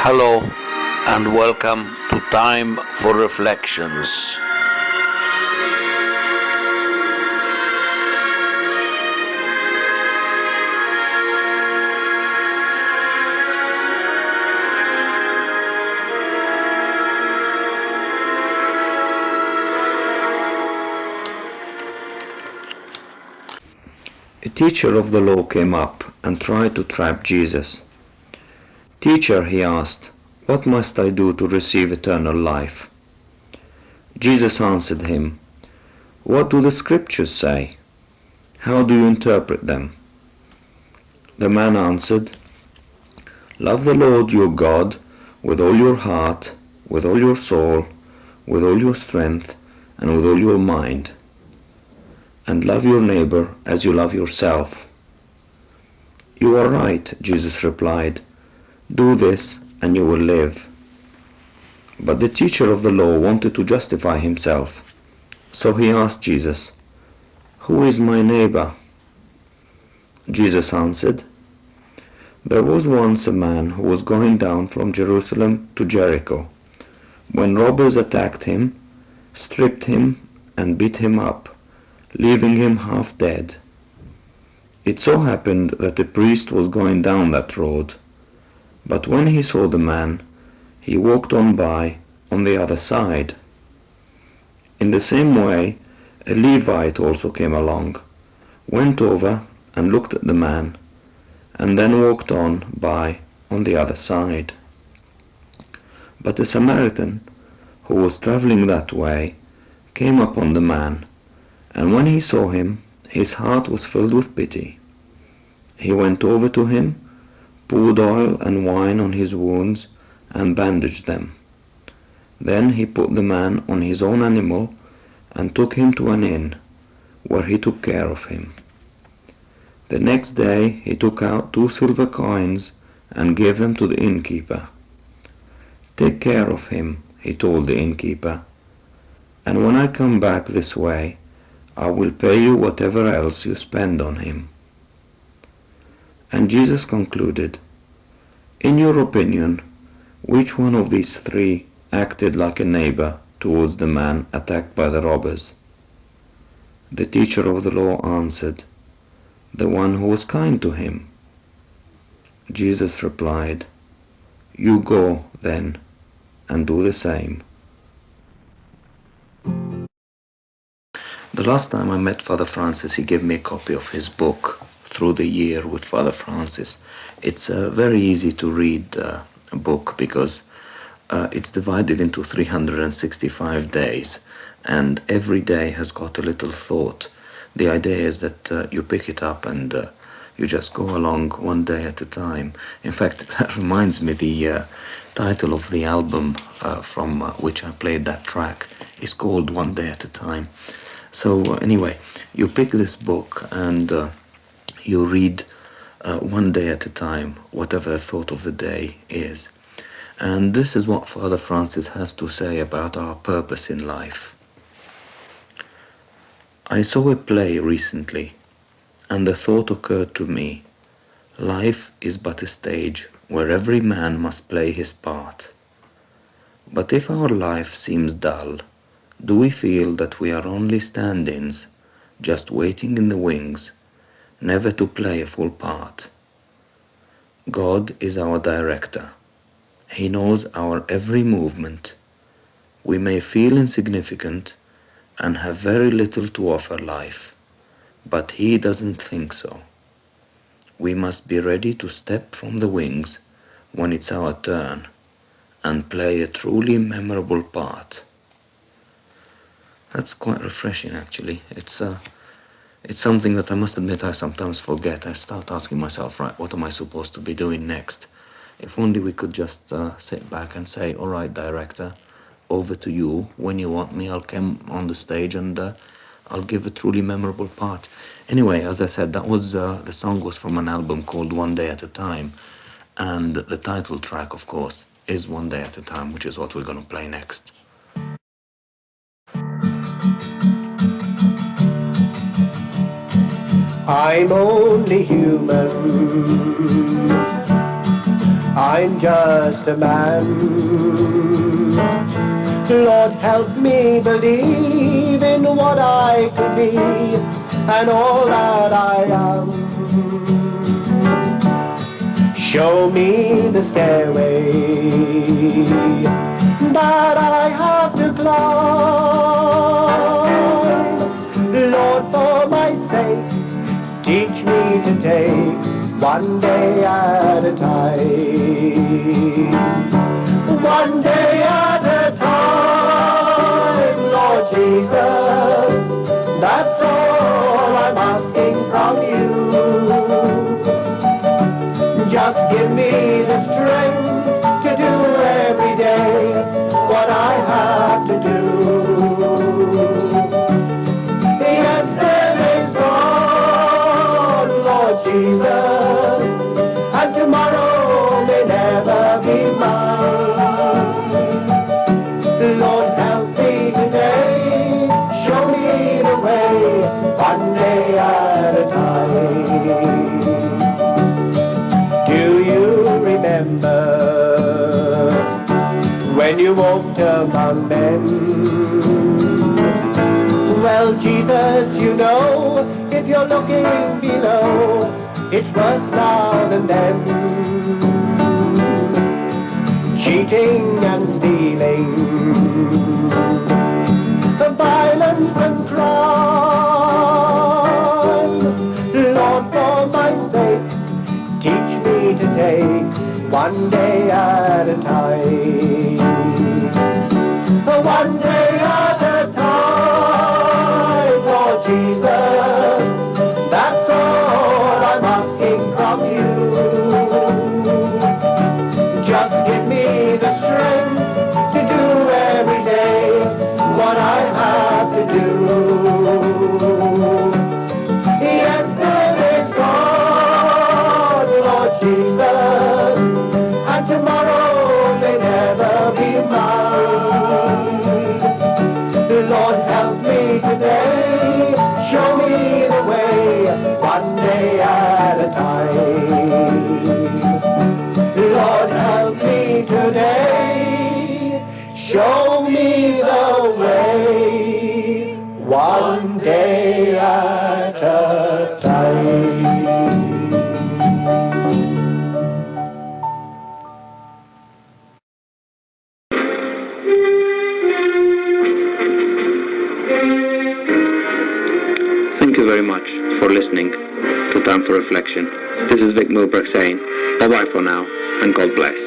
Hello and welcome to Time for Reflections. A teacher of the law came up and tried to trap Jesus. "Teacher," he asked, "what must I do to receive eternal life?" Jesus answered him, "What do the scriptures say? How do you interpret them?" The man answered, "Love the Lord your God with all your heart, with all your soul, with all your strength, and with all your mind. And love your neighbor as you love yourself." "You are right," Jesus replied. "Do this and you will live." But the teacher of the law wanted to justify himself. So he asked Jesus, "Who is my neighbor?" Jesus answered, "There was once a man who was going down from Jerusalem to Jericho, when robbers attacked him, stripped him, and beat him up, leaving him half dead. It so happened that a priest was going down that road, but when he saw the man, he walked on by on the other side. In the same way, a Levite also came along, went over and looked at the man, and then walked on by on the other side. But a Samaritan, who was traveling that way, came upon the man, and when he saw him, his heart was filled with pity. He went over to him, poured oil and wine on his wounds, and bandaged them. Then he put the man on his own animal and took him to an inn, where he took care of him. The next day he took out 2 silver coins and gave them to the innkeeper. "Take care of him," he told the innkeeper, "and when I come back this way, I will pay you whatever else you spend on him." And Jesus concluded, "In your opinion, which one of these 3 acted like a neighbor towards the man attacked by the robbers?" The teacher of the law answered, "The one who was kind to him." Jesus replied, "You go, then, and do the same." The last time I met Father Francis, he gave me a copy of his book, Through the Year with Father Francis. It's a very easy to read book because it's divided into 365 days, and every day has got a little thought. The idea is that you pick it up and you just go along one day at a time. In fact, that reminds me, the title of the album from which I played that track is called One Day at a Time. So anyway, you pick this book and you read one day at a time, whatever the thought of the day is. And this is what Father Francis has to say about our purpose in life. "I saw a play recently, and the thought occurred to me, life is but a stage where every man must play his part. But if our life seems dull, do we feel that we are only stand-ins, just waiting in the wings, never to play a full part? God is our director. He knows our every movement. We may feel insignificant and have very little to offer life, but He doesn't think so. We must be ready to step from the wings when it's our turn and play a truly memorable part." That's quite refreshing, actually. It's something that I must admit I sometimes forget. I start asking myself, right, what am I supposed to be doing next? If only we could just sit back and say, "All right, director, over to you. When you want me, I'll come on the stage and I'll give a truly memorable part." Anyway, as I said, that was the song was from an album called One Day at a Time, and the title track, of course, is One Day at a Time, which is what we're going to play next. I'm only human. I'm just a man. Lord, help me believe in what I could be and all that I am. Show me the stairway that I have to climb. Lord, for my sake, teach me to take one day at a time. One day at a time, Lord Jesus, that's all I'm asking from you. Just give me the strength to do every day what I have to do. Yesterday's gone, Lord Jesus, and tomorrow may never be mine. Lord, help me today, show me the way, one day at a time. Do you remember when you walked among men? Well, Jesus, you know, if you're looking below, it's worse now than then. Cheating and stealing, the violence and crime. Lord, for my sake, teach me to take one day at a time. One day at a time, Lord Jesus, that's all I'm asking from you. Just give me the strength to do every day what I have to do. Yesterday's gone, Lord Jesus, and tomorrow may never be mine. Lord, help me today, show me the way, one day at a time. Lord, help me today, show me the way, one day at a time. Thank you very much for listening to Time for Reflection. This is Vic Milberg saying bye-bye for now and God bless.